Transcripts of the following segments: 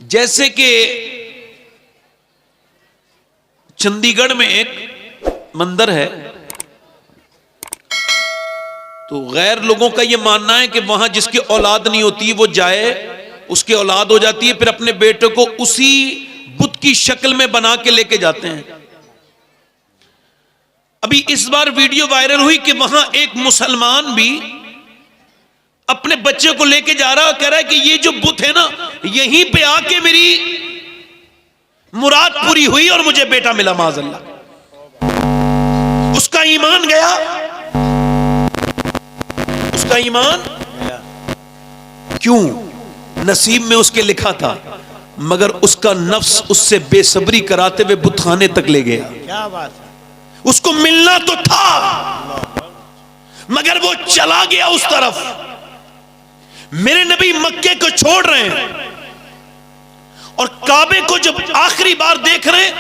जैसे कि चंडीगढ़ में एक मंदिर है, तो गैर लोगों का यह मानना है कि वहां जिसकी औलाद नहीं होती वो जाए, उसकी औलाद हो जाती है, फिर अपने बेटे को उसी बुत की शक्ल में बना के लेके जाते हैं। अभी इस बार वीडियो वायरल हुई कि वहां एक मुसलमान भी अपने बच्चे को लेके जा रहा है, कह रहा है कि ये जो बुत है ना, यहीं पे आके मेरी मुराद पूरी हुई और मुझे बेटा मिला माज़अल्लाह। उसका ईमान गया, उसका ईमान क्यों? नसीब में उसके लिखा था, मगर उसका नफ्स उससे बेसब्री कराते हुए बुतखाने तक ले गया। क्या बात है। उसको मिलना तो था, मगर वो चला गया उस तरफ। मेरे नबी मक्के को छोड़ रहे हैं और काबे को जब आखिरी बार देख रहे हैं,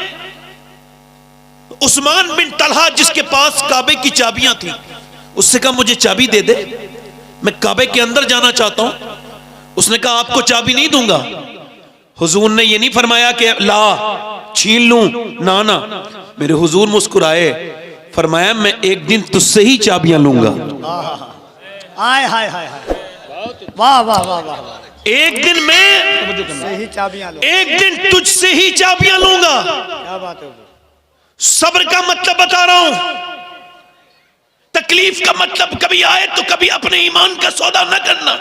उस्मान बिन तलहा जिसके पास काबे की चाबियां थी, उससे कहा मुझे चाबी दे दे, मैं काबे के अंदर जाना चाहता हूं। उसने कहा आपको चाबी नहीं दूंगा। हुजूर ने ये नहीं फरमाया कि ला छीन लूं, ना ना, मेरे हुजूर मुस्कुराए, फरमाया मैं एक दिन तुझसे ही चाबियां लूंगा। हाय हाय हाय हाय, वाह वाह वाह वाह। एक दिन मैं से ही चाबियां लो, एक दिन तुझसे ही चाबियां लूंगा। क्या बात है। सब्र का मतलब बता रहा हूं। तकलीफ का मतलब कभी आए तो कभी अपने ईमान का सौदा न करना।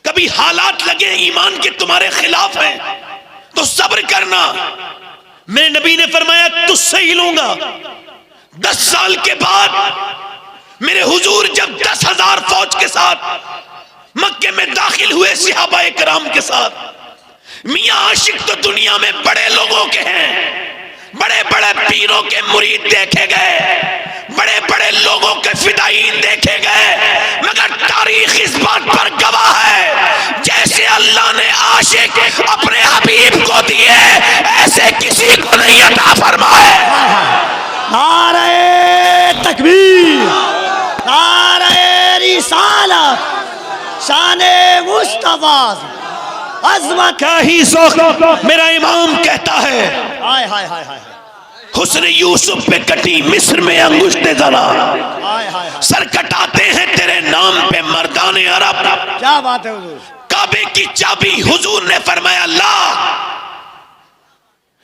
कभी हालात लगे ईमान के तुम्हारे खिलाफ हैं तो सब्र करना। मेरे नबी ने फरमाया तुझसे ही लूंगा। 10 साल के बाद मेरे हुजूर जब 10,000 फौज के साथ मक्के में दाखिल हुए सहाबाए किराम के साथ, मियां आशिक तो दुनिया में बड़े लोगों के हैं, बड़े बड़े पीरों के मुरीद देखे गए, बड़े बड़े लोगों के फिदायीन देखे गए, मगर तारीख इस बात पर गवाह है, जैसे अल्लाह ने आशिक अपने हबीब को दिए, ऐसे किसी को नहीं अता फरमाए। नारे तकबीर, नारे रिसालत, शाने मुस्तफा, अज़मत। क्या ही ज़ौक़ मेरा इमाम कहता है। हाय हाय हाय हाय, हुस्न यूसुफ पे कटी मिस्र में अंगुष्ठे ज़रा, हाय हाय हाय, सर कटाते हैं तेरे नाम पे मर्दाने अरब। क्या बात है हुजूर। काबे की चाबी हुजूर ने फरमाया ला।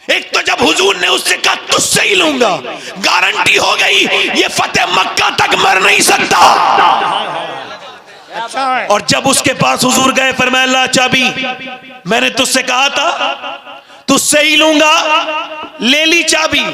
एक तो जब हुजूर ने उससे कहा तुझसे ही लूंगा, गारंटी हो गई ये फतेह मक्का तक मर नहीं सकता। अच्छा है। और जब उसके पास हुजूर गए, फरमाया ला चाबी, मैंने तुझसे कहा था तुझसे ही लूंगा, ले ली चाबी।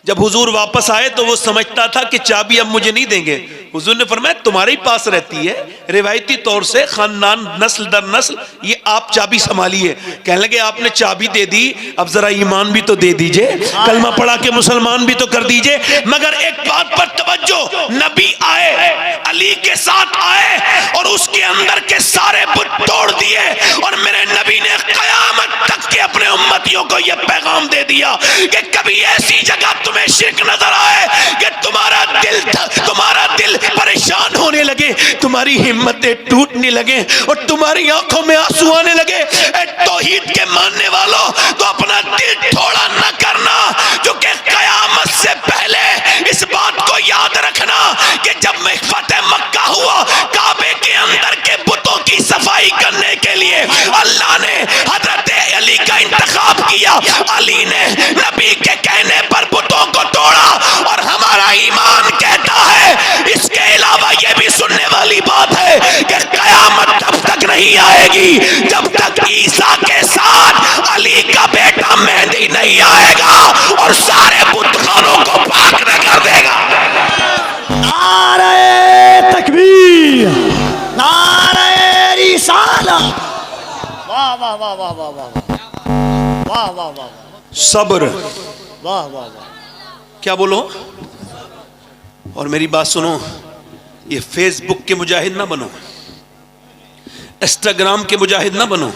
जब हुजूर वापस आए तो वो समझता था कि चाबी अब मुझे नहीं देंगे। हुजूर ने फरमाया तुम्हारे ही पास रहती है, रिवायती तौर से खानदान नस्ल दर नस्ल, ये आप चाबी संभालिए। कहने लगे आपने चाबी दे दी, अब जरा ईमान भी तो दे दीजिए, कलमा पढ़ा के मुसलमान भी तो कर दीजिए। मगर एक बात पर तवज्जो, नबी आए, अली के साथ आए और उसके अंदर के सारे बुत तोड़ दिए, और मेरे नबी ने कयामत तक के अपने उम्मतियों को यह पैगाम दे दिया कि कभी ऐसी जगह तुम्हें शिर्क नजर आए कि तुम्हारा दिल परेशान होने लगे, तुम्हारी हिम्मतें टूटने लगे और तुम्हारी आंखों में आंसू आने लगे, तौहीद के मानने वालों तो अपना दिल थोड़ा न करना, क्योंकि कयामत से पहले इस बात को याद रखना कि जब मैं फतेह मक्का हुआ, काबे के अंदर के बुतों की सफाई करने के लिए अल्लाह ने हजरत अली का इंतखाब किया। अली ने नबी के कहने पर बुतों को तोड़ा, और हमारा ईमान कहता है, इसके अलावा यह भी सुनने वाली बात है कि कयामत तब तक नहीं आएगी जब तक ईसा के साथ अली का बेटा मेहदी नहीं आएगा और सारे बुतखानों को पाक न कर देगा। नारे तकबीर, नारे रिसालत, वाह वाह वाह वाह वाह वाह वाह वाह वाह, सब्र, वाह वाह वाह। क्या बोलो? और मेरी बात सुनो, ये फेसबुक के मुजाहिद ना बनो, इंस्टाग्राम के मुजाहिद ना बनो।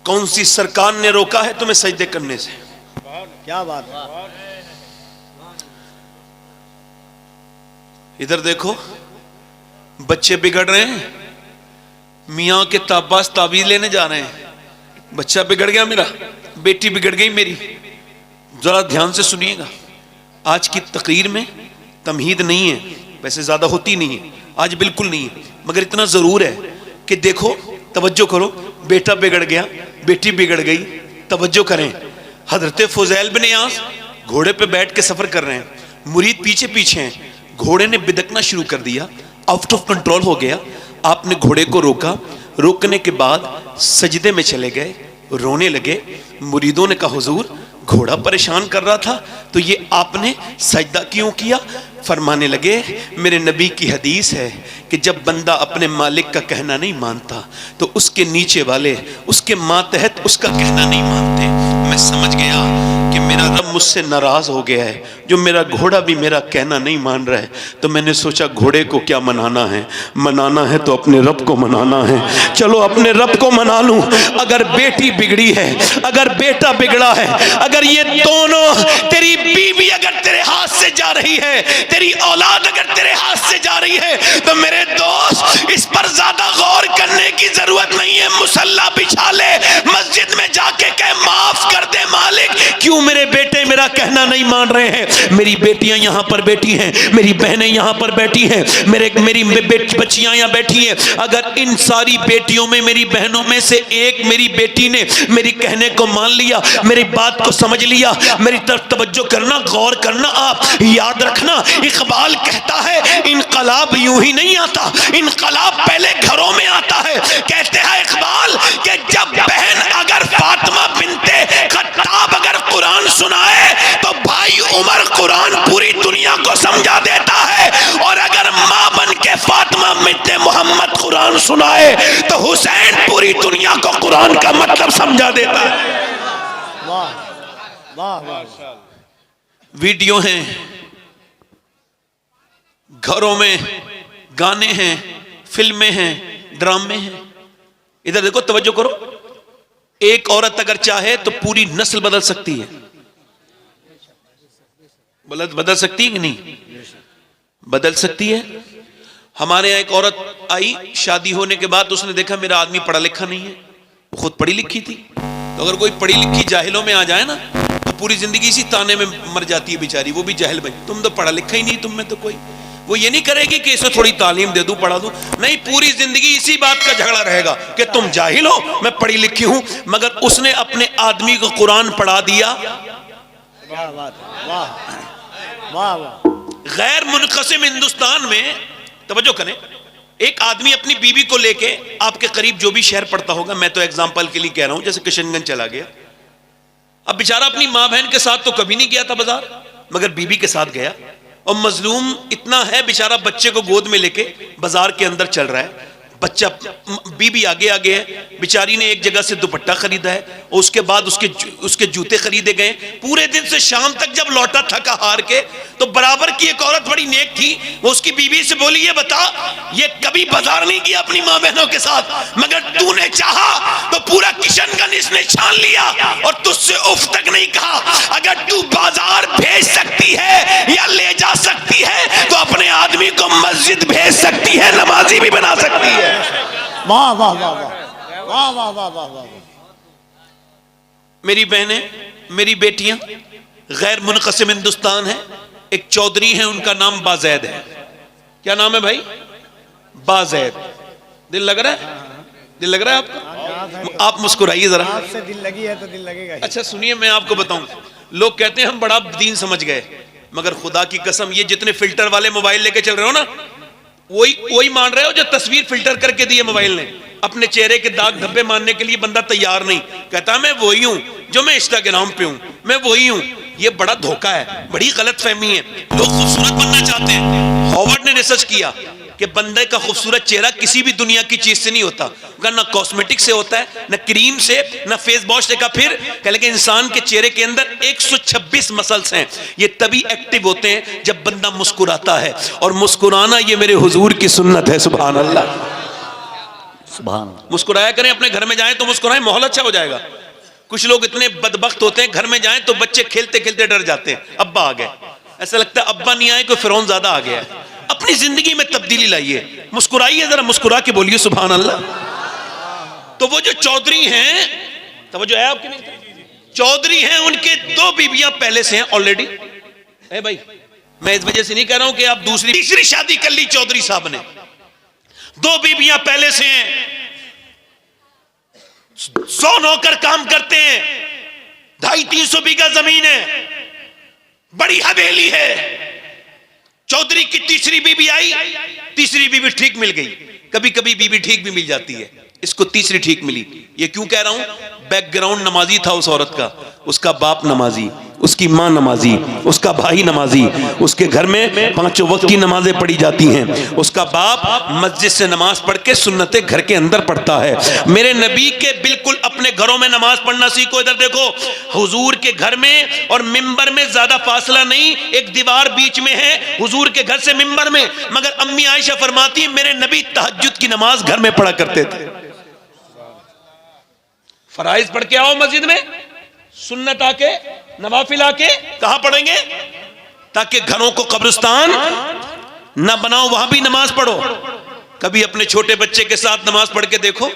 कौन सी सरकार ने रोका है तुम्हें सजदे करने से? क्या बात है। इधर देखो, बच्चे बिगड़ रहे हैं, मियाँ के ताबास ताबीज लेने जा रहे हैं, बच्चा बिगड़ गया मेरा, बेटी बिगड़ गई मेरी। जरा ध्यान से सुनिएगा, आज की तकरीर में तमहीद नहीं है, वैसे ज्यादा होती नहीं है, आज बिल्कुल नहीं है, मगर इतना जरूर है कि देखो, तवज्जो करो, बेटा बिगड़ गया, बेटी बिगड़ गई, तवज्जो करें। हजरत फुज़ैल बिन यास घोड़े पे बैठ के सफर कर रहे हैं, मुरीद पीछे पीछे हैं, घोड़े ने बिदकना शुरू कर दिया, आउट ऑफ कंट्रोल हो गया। आपने घोड़े को रोका, रोकने के बाद सजदे में चले गए, रोने लगे। मुरीदों ने कहा हुजूर घोड़ा परेशान कर रहा था तो ये आपने सजदा क्यों किया? फरमाने लगे मेरे नबी की हदीस है कि जब बंदा अपने मालिक का कहना नहीं मानता तो उसके नीचे वाले उसके मातहत उसका कहना नहीं मानते। मैं समझ गया कि मेरा रब मुझसे नाराज हो गया है, जो मेरा घोड़ा भी मेरा कहना नहीं मान रहा है, तो मैंने सोचा घोड़े को क्या मनाना है, मनाना है तो अपने रब को मनाना है, चलो अपने रब को मना लूं। अगर बेटी बिगड़ी है, अगर बेटा बिगड़ा है, अगर ये दोनों, तेरी बीवी अगर तेरे हाथ से जा रही है, तेरी औलाद अगर तेरे हाथ से जा रही है, तो मेरे दोस्त इस पर ज्यादा गौर करने की जरूरत नहीं है। मुसल्ला बिछा ले, मस्जिद में जाके कह माफ कर दे मालिक, क्यों मेरे बेटे मेरा कहना नहीं मान रहे हैं, मेरी बेटियां यहां पर बैठी हैं, मेरी बहनें यहां पर बैठी हैं, मेरी बच्चियां यहां बैठी हैं। अगर इन सारी बेटियों में, मेरी बहनों में से एक मेरी बेटी ने मेरी कहने को मान लिया, मेरी बात को समझ लिया, मेरी तरफ तवज्जो करना, गौर करना। आप याद रखना, इकबाल कहता है इनकलाब यूं ही नहीं आता, इनकलाब पहले घरों में आता है। कहते हैं इकबाल कि जब बहन अगर फातिमा बिनते खत्ताब अगर कुरान सुनाए तो भाई उमर कुरान पूरी दुनिया को समझा देता है, और अगर मां बन के फातिमा बिनते मोहम्मद कुरान सुनाए तो हुसैन पूरी दुनिया को कुरान का मतलब समझा देता है। वाह वाह वाह। वीडियो हैं, घरों में गाने हैं, फिल्में हैं, ड्रामे हैं। इधर देखो, तवज्जो करो, एक औरत अगर चाहे तो पूरी नस्ल बदल सकती है, बदल सकती है कि नहीं? बदल सकती है। हमारे यहाँ एक औरत आई, शादी होने के बाद उसने देखा मेरा आदमी पढ़ा लिखा नहीं है, वो खुद पढ़ी लिखी थी। तो अगर कोई पढ़ी लिखी जाहिलों में आ जाए ना तो पूरी जिंदगी इसी ताने में मर जाती है बेचारी, वो भी जाहिल बनी, तुम तो पढ़ा लिखा ही नहीं, तुम में तो कोई। वो ये नहीं करेगी कि इसे थोड़ी तालीम दे दूं, पढ़ा दूं, नहीं, पूरी जिंदगी इसी बात का झगड़ा रहेगा कि तुम जाहिल हो, मैं पढ़ी लिखी हूं। मगर उसने अपने आदमी को कुरान पढ़ा दिया। वाह वाह वाह वाह। गैर मुनक़सिम हिंदुस्तान में, तवज्जो करें, एक आदमी अपनी बीवी को लेके आपके करीब जो भी शहर पड़ता होगा, मैं तो एग्जांपल के लिए कह रहा हूं, जैसे किशनगंज चला गया, अब बेचारा अपनी मां बहन के साथ तो कभी नहीं गया था बाजार, मगर बीवी के साथ गया, और मजलूम इतना है बेचारा, बच्चे को गोद में लेके बाजार के अंदर चल रहा है, बच्चा, बीबी आगे आगे है, बेचारी ने एक जगह से दुपट्टा खरीदा है, और उसके बाद उसके जूते खरीदे गए। पूरे दिन से शाम तक जब लौटा थका हार के, तो बराबर की एक औरत बड़ी नेक थी, वो उसकी बीवी से बोली, ये बता, ये कभी बाजार नहीं किया अपनी माँ बहनों के साथ, मगर तूने चाहा तो पूरा किशनगंज इसने छान लिया और तुझसे उफ तक नहीं कहा। अगर तू बाजार भेज सकती है या ले जा सकती है तो अपने आदमी को मस्जिद भेज सकती है, नमाजी भी बना सकती है। वाह वाह वाह वाह वाह वाह वाह वाह। मेरी बहनें, मेरी बेटियां, गैर मुनक़सिम हिंदुस्तान है, एक चौधरी है, उनका नाम बाज़ैद है। क्या नाम है भाई? बाज़ैद। दिल लग रहा है? दिल लग रहा है आपका? आप मुस्कुराइए जरा। आपसे दिल लगी है तो दिल लगेगा ही। अच्छा सुनिए, मैं आपको बताऊं, लोग कहते हैं हम बड़ा दीन समझ गए, मगर खुदा की कसम, ये जितने फिल्टर वाले मोबाइल लेके चल रहे हो ना, वही मान रहे हो जो तस्वीर फिल्टर करके दी है मोबाइल ने। अपने चेहरे के दाग धब्बे मानने के लिए बंदा तैयार नहीं, कहता मैं वही हूं जो मैं इंस्टाग्राम पे हूं, मैं वही हूं। ये बड़ा धोखा है, बड़ी गलतफहमी है। लोग खूबसूरत बनना चाहते हैं। हॉवर्ड ने रिसर्च किया कि बंदे का खूबसूरत चेहरा किसी भी दुनिया की चीज से नहीं होता, ना कॉस्मेटिक से होता है, ना क्रीम से, ना फेस वॉश से। का फिर कह लेकिन इंसान के चेहरे के अंदर 126 मसल्स हैं, ये तभी एक्टिव होते हैं जब बंदा मुस्कुराता है, और मुस्कुराना ये मेरे हुजूर की सुन्नत है। सुभान अल्लाह, सुभान अल्लाह। मुस्कुराया करें, अपने घर में जाएं तो मुस्कुराएं, माहौल अच्छा हो जाएगा। कुछ लोग इतने बदबख्त होते हैं, घर में जाएं तो बच्चे खेलते खेलते डर जाते हैं, अब्बा आ गए, ऐसा लगता है अब्बा नहीं आए, कोई फिरौन ज्यादा आ गया है। अपनी जिंदगी में तब्दीली लाइए, मुस्कुराइए, जरा मुस्कुरा के बोलिए सुभान अल्लाह। तो वो जो चौधरी हैं, तो वो जो है आपके नहीं, चौधरी हैं, उनके 2 बीबियां पहले से हैं ऑलरेडी। ए भाई, मैं इस वजह से नहीं कह रहा हूं कि आप दूसरी तीसरी शादी कर ली चौधरी साहब ने, 2 बीबियां पहले से हैं, 100 नौकर काम करते हैं, 250-300 बीघा जमीन है, बड़ी हवेली है। चौधरी की तीसरी बीबी आई, तीसरी बीबी ठीक मिल गई। कभी कभी बीबी ठीक भी मिल जाती है, इसको तीसरी ठीक मिली। ये क्यों कह रहा हूं? बैकग्राउंड नमाजी था उस औरत का, उसका बाप नमाजी, उसकी मां नमाजी, उसका भाई नमाजी, उसके घर में 5 वक्त की नमाजें पढ़ी जाती हैं, उसका बाप मस्जिद से नमाज पढ़ के सुन्नतें घर के अंदर पढ़ता है। मेरे नबी के बिल्कुल अपने घरों में नमाज पढ़ना सीखो। इधर देखो, हुजूर के घर में और मिंबर में ज्यादा फासला नहीं, एक दीवार बीच में है हुजूर के घर से मिंबर में, मगर अम्मी आयशा फरमाती है मेरे नबी तहज्जुद की नमाज घर में पढ़ा करते थे। फराइज पढ़ के आओ मस्जिद में, सुन्नत आके, नवाफिल आके कहां पढ़ेंगे? ताकि घरों को कब्रिस्तान ना बनाओ, वहां भी नमाज पढ़ो। कभी अपने छोटे बच्चे के साथ नमाज पढ़ के देखो,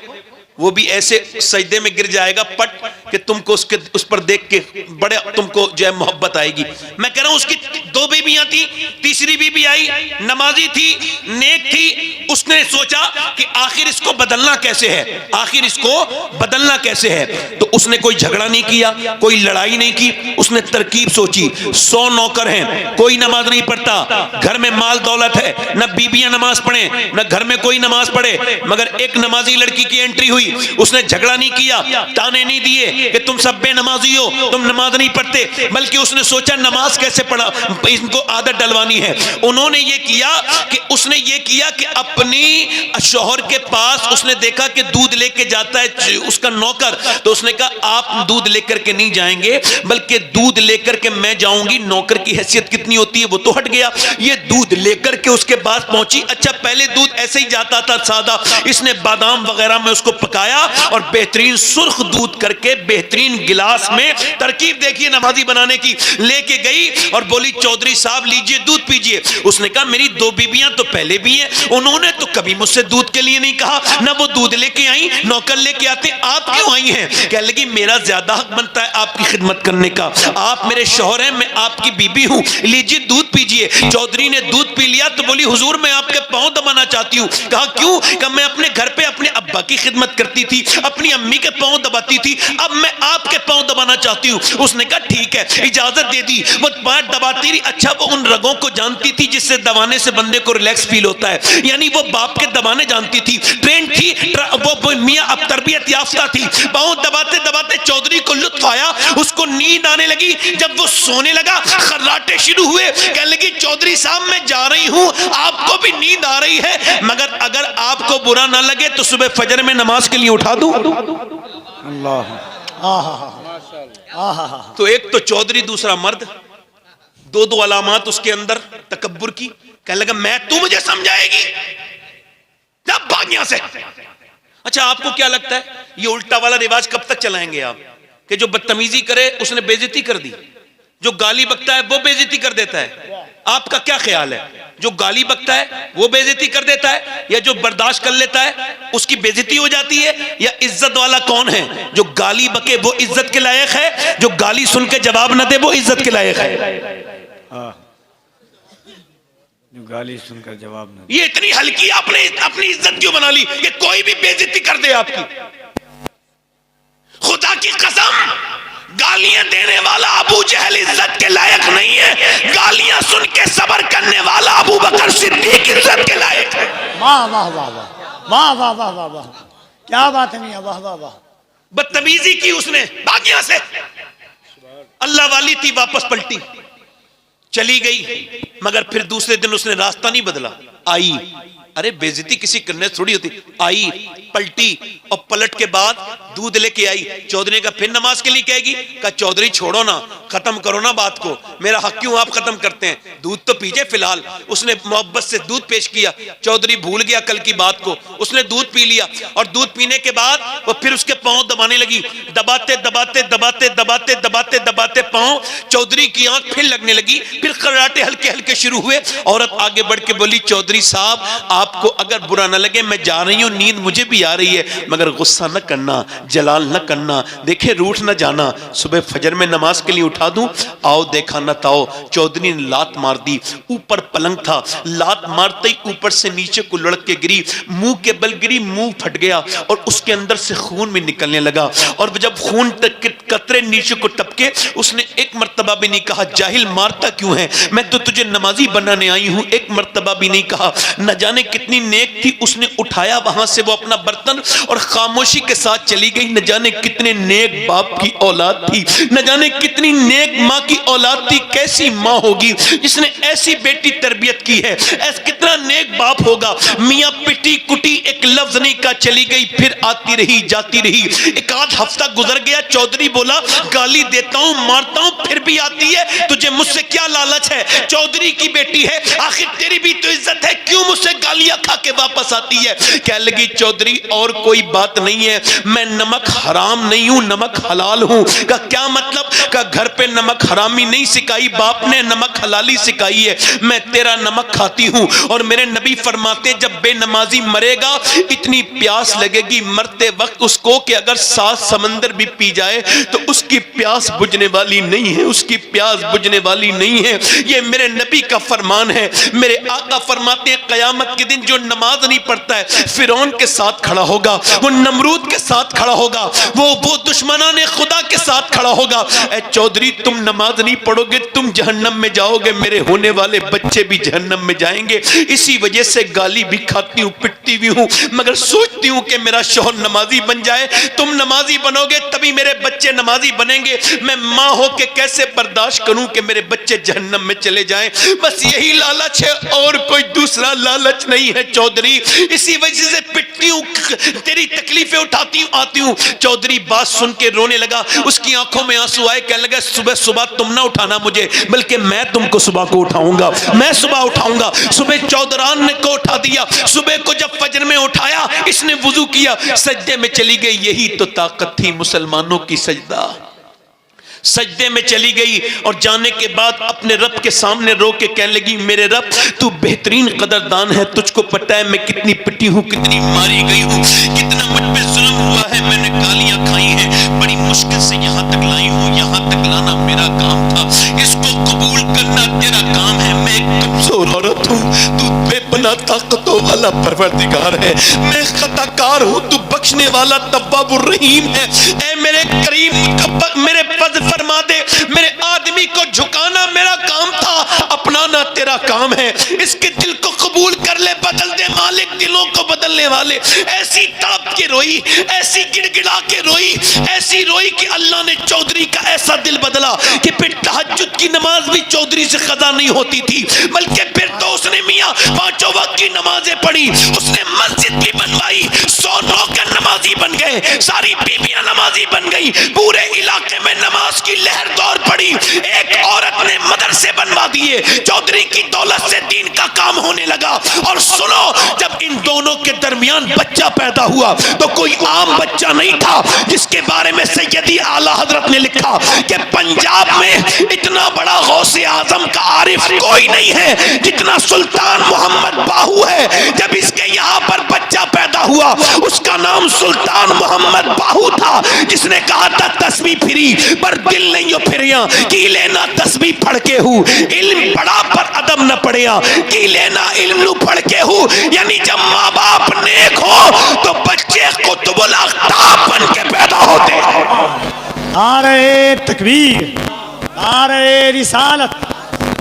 वो भी ऐसे सजदे में गिर जाएगा पट कि तुमको उस पर देख के बड़े तुमको जो है मोहब्बत आएगी। मैं कह रहा हूं उसकी 2 बीबियां थी, तीसरी बीबी आई, नमाजी थी, नेक थी। उसने सोचा कि आखिर इसको बदलना कैसे है, आखिर इसको बदलना कैसे है। तो उसने कोई झगड़ा नहीं किया, कोई लड़ाई नहीं की, उसने तरकीब सोची। 100 नौकर हैं, कोई नमाज नहीं पढ़ता, घर में माल दौलत है, न बीबियां नमाज पढ़े न घर में कोई नमाज पढ़े, मगर एक नमाजी लड़की की एंट्री हुई। उसने झगड़ा नहीं किया, ताने नहीं दिए कि तुम सब बेनमाजी हो, तुम नमाज नहीं पढ़ते, बल्कि उसने सोचा नमाज कैसे पढ़ा, इनको आदत डलवानी है। उन्होंने ये किया कि अपनी शौहर के पास उसने देखा कि दूध लेके जाता है उसका नौकर, तो उसने कहा आप दूध लेकर के नहीं जाएंगे, बल्कि दूध लेकर के मैं जाऊंगी। नौकर की हैसियत कितनी होती है वो तो हट गया, ये दूध लेकर के उसके पास पहुंची। अच्छा, पहले दूध ऐसे ही जाता था सादा, इसने बादाम वगैरह में उसको पकाया और बेहतरीन सुर्ख दूध करके बेहतरीन गिलास में, तरकीब देखिए नमाजी बनाने की, लेके गई और बोली चौधरी साहब लीजिए दूध पीजिए। उसने कहा मेरी 2 बीबियां तो पहले भी हैं, उन्होंने तो कभी मुझसे दूध के लिए नहीं कहा, ना वो दूध लेके आई, नौकर लेके आते, आप क्यों आई हैं? कह लगी मेरा ज्यादा हक बनता है आपकी खिदमत करने का, आप मेरे शौहर हैं, मैं आपकी बीबी हूं, लीजिए दूध पीजिए। चौधरी ने दूध पी लिया तो बोली हुजूर मैं आपके पांव दबाना चाहती हूं। कहा क्यों? कहा मैं अपने घर पे अपने अब्बा की खिदमत करती थी, अपनी अम्मी के पांव दबाती थी, अब मैं आपके पांव दबाना चाहती हूं। उसने कहा ठीक है, इजाजत दे दी। वो पैर दबाती रही। अच्छा, वो उन रगों को जानती थी जिससे दबाने से बंदे को रिलैक्स फील होता है, यानी वो बाप के दबाने जानती थी, ट्रेन थी, वो मियां अब तरबियत याफ्ता थी। पांव दबाते दबाते चौधरी को लुत्फ आया, उसको नींद आने लगी। जब वो सोने लगा खर्राटे शुरू हुए, कहने लगी चौधरी साहब मैं जा रही हूं, आपको भी नींद आ रही है, मगर अगर आपको बुरा ना लगे तो सुबह फजर में नमाज के लिए उठा दूं। अल्लाह, तो एक तो चौधरी, दूसरा मर्द, 2 अलामात उसके अंदर तकब्बुर की। कहने लगा मैं, तू मुझे समझाएगी, जब भाग यहां से। अच्छा, आपको क्या लगता है ये उल्टा वाला रिवाज कब तक चलाएंगे आप, कि जो बदतमीजी करे उसने बेइज्जती कर दी, जो गाली बकता है वो बेइज्जती कर देता है? आपका क्या ख्याल है, जो गाली बकता है वो बेइज्जती कर देता है, या जो बर्दाश्त कर लेता है उसकी बेइज्जती हो जाती है? या इज्जत वाला कौन है? जो गाली बके वो इज्जत के लायक है, जो गाली सुन के जवाब न दे वो इज्जत के लायक है। जो गाली सुनकर जवाब न, ये इतनी हल्की आपने अपनी इज्जत क्यों बना ली? ये कोई भी बेइज्जती कर दे आपकी। खुदा की कसम, गालियां देने वाला अबू जहल इज्जत के लायक नहीं है, गालियां सुन के सब्र करने वाला अबू बकर सिद्दीक इज्जत के लायक है। वाह वाह वाह वाह वाह वाह वाह वाह वाह, क्या बात है मियां, वाह वाह वाह। बदतमीजी की उसने, भाग यहां से। अल्लाह वाली थी, वापस पलटी, चली गई, मगर फिर दूसरे दिन उसने रास्ता नहीं बदला, आई। अरे बेइज्जती किसी करने थोड़ी होती, आई, पलटी और पलट के बाद दूध लेके आई। चौधरी का फिर नमाज के लिए कहेगी? कहा चौधरी छोड़ो ना, खत्म करो ना बात को, मेरा हक क्यों आप खत्म करते हैं, दूध तो पीजिए फिलहाल। उसने मोहब्बत से दूध पेश किया, चौधरी भूल गया कल की बात को, उसने दूध पी लिया और दूध पीने के बाद वो फिर उसके पांव दबाने लगी, दबाते दबाते दबाते दबाते दबाते दबाते पांव, चौधरी की आंख फिर लगने लगी, फिर खर्राटे हल्के हल्के शुरू हुए। औरत आगे बढ़ के बोली चौधरी साहब आपको अगर बुरा ना लगे मैं जा रही हूं, नींद मुझे भी भी आ रही है, मगर गुस्सा न करना, जलाल न करना, देखे रूठ न जाना। सुबह फजर में नमाज के लिए उठा दूं, आओ देखा न ताओ, चौधरी ने लात मार दी। ऊपर पलंग था, लात मारते ही ऊपर से नीचे को लुढ़क के गिरी, मुंह के बल गिरी, मुंह फट गया और उसके अंदर से खून भी निकलने लगा। और जब खून कतरे नीचे को टपके, उसने एक मर्तबा भी नहीं कहा जाहिल मारता क्यों है, मैं तो तुझे नमाजी बनाने आई हूं, एक मर्तबा भी नहीं कहा। न जाने कितनी नेक थी, उसने उठाया वहां से वो अपना बर्तन और खामोशी के साथ चली गई। न जाने कितने नेक बाप की औलाद थी, न जाने कितनी नेक माँ की औलाद थी। कैसी माँ होगी जिसने ऐसी बेटी तरबियत की है, कितना नेक बाप होगा। मियाँ पिटी कुटी एक लफ्ज नहीं का चली गई, फिर आती रही जाती रही। एक आध हफ्ता गुजर गया, चौधरी बोला गाली देता हूं मारता हूं फिर भी आती है, तुझे मुझसे क्या लालच है, चौधरी की बेटी है, आखिर तेरी भी तो इज्जत है, क्यों मुझसे गालियां खा के वापस आती है। कह लगी चौधरी और कोई बात नहीं है, मैं नमक हराम नहीं हूं, नमक हलाल हूं। का क्या मतलब? का घर पे नमक हरामी नहीं सिखाई, बाप ने नमक हलाली सिखाई है। मैं तेरा नमक खाती हूं और मेरे नबी फरमाते जब बेनमाजी मरेगा इतनी प्यास लगेगी मरते वक्त उसको कि अगर 7 समंदर भी पी जाए तो उसकी प्यास बुझने वाली नहीं है, उसकी प्यास बुझने वाली नहीं है। ये मेरे नबी का फरमान है। मेरे आका फरमाते हैं क़यामत के दिन जो नमाज नहीं पढ़ता है फिरौन के साथ खड़ा होगा, वो नमरूद के साथ खड़ा होगा, वो दुश्मनाने खुदा के साथ खड़ा होगा। ऐ चौधरी तुम नमाज नहीं पढ़ोगे तुम जहन्नम में जाओगे, मेरे होने वाले बच्चे भी जहन्नम में जाएंगे। इसी वजह से गाली भी खाती हूँ, पिटती भी हूँ, मगर सोचती हूँ कि मेरा शौहर नमाजी बन जाए। तुम नमाजी बनोगे तभी मेरे बच्चे नमाजी बनेंगे। मैं माँ हो के कैसे बर्दाश्त करूं कि मेरे बच्चे जहन्नम में चले जाएं। बस यही लालच है और कोई दूसरा लालच नहीं है चौधरी। इसी वजह से पिटती हूँ, तेरी तकलीफें उठाती हूँ, आती हूँ। चौधरी बात सुन के रोने लगा, उसकी आंखों में आंसू आए, कहने लगा सुबह सुबह तुम ना उठाना मुझे, बल्कि मैं तुमको सुबह को उठाऊंगा, मैं सुबह उठाऊंगा। सुबह चौधरान ने को उठा दिया। सुबह को जब फजर में उठाया, इसने वुजू किया, सजदे में चली गई। यही तो ताकत थी मुसलमानों की, सजदा। सजदे में चली गई और जाने के बाद अपने रब के सामने रो के कहने लगी मेरे रब तू बेहतरीन कदरदान है, तुझको पता है मैं कितनी पिटी हूँ, कितनी मारी गई हूँ, कितना मुझ पे जुल्म हुआ है, मैंने गालियां खाई हैं, बड़ी मुश्किल से यहाँ तक लाई हूँ, यहाँ तक लाना मेरा काम था, इसको कबूल करना तेरा काम है। मैं एक कमजोर औरत हूँ, तू बेपनाह ताकतों वाला परवरदिगार है, मैं खताकार हूँ, तू बख्शने वाला तव्वाबुर रहीम है। ऐ मेरे करीम मेरे पद फरमा दे, मेरे आदमी को झुकाना मेरा काम था, अपनाना तेरा काम है। इसके दिल को कबूल कर ले, बदल दे मालिक दिलों को बदलने वाले। ऐसी तड़प के रोई, ऐसी गिड़गिड़ा के रोई, ऐसी रोई कि अल्लाह ने चौधरी का ऐसा दिल बदला कि फिर तहज्जुद की नमाज भी चौधरी से कदा नहीं होती थी, बल्कि फिर तो उसने मियाँ 5 वक्त की नमाजें पढ़ी, उसने मस्जिद भी बनवाई, 100 नौकर नमाजी बन गए, सारी बीबियां नमाजी बन गई, पूरे इलाके में नमाज की लहर दौड़ पड़ी। एक औरत ने मदरसे बनवा दिए, चौधरी की दौलत से दीन का काम होने लगा। और सुनो, जब इन दोनों के दरमियान बच्चा पैदा हुआ तो कोई आम बच्चा नहीं था, जिसके बारे में सैयदी आला हजरत ने लिखा कि पंजाब में इतना बड़ा गौसे आजम का आरिफ कोई नहीं है जितना सुल्तान मोहम्मद बाहू है। जब इसके यहाँ पर बच्चा पैदा हुआ, उसका नाम सुल्तान मोहम्मद बाहू था, जिसने कहा था तस्बीह फिरी पर दिल नहीं हो फिरिया, की लेना तस्बीह पढ़ के हूँ, इल्म पढ़ा पर अदब न पढ़िया, की लेना इल्म नु पढ़ के हूँ। यानी जब माँ बाप नेक हो तो बच्चे कुतुबुल अख्ताब बन के पैदा होते हैं। नारे तकबीर, नारे रिसालत,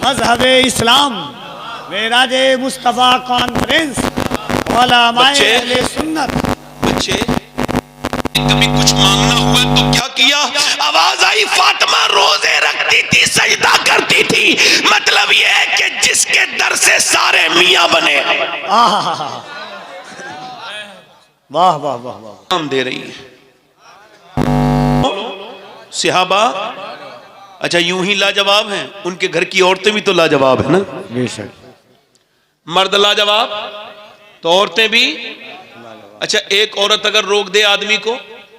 मजहबे इस्लाम, मेराजे मुस्तफा कॉन्फ्रेंस, उलमाए अहले सुन्नत। बच्चे कभी कुछ मांगना हुआ तो क्या किया? आवाज आई फातिमा रोजे रखती थी, सजदा करती थी। मतलब यह है कि जिसके दर से सारे मियां बने। वाह वाह वाह वाह। काम दे रही है सिहाबा। अच्छा यूं ही लाजवाब हैं, उनके घर की औरतें भी तो लाजवाब है ना। बेशक मर्द लाजवाब तो औरतें भी। अच्छा एक औरत अगर रोक दे आदमी को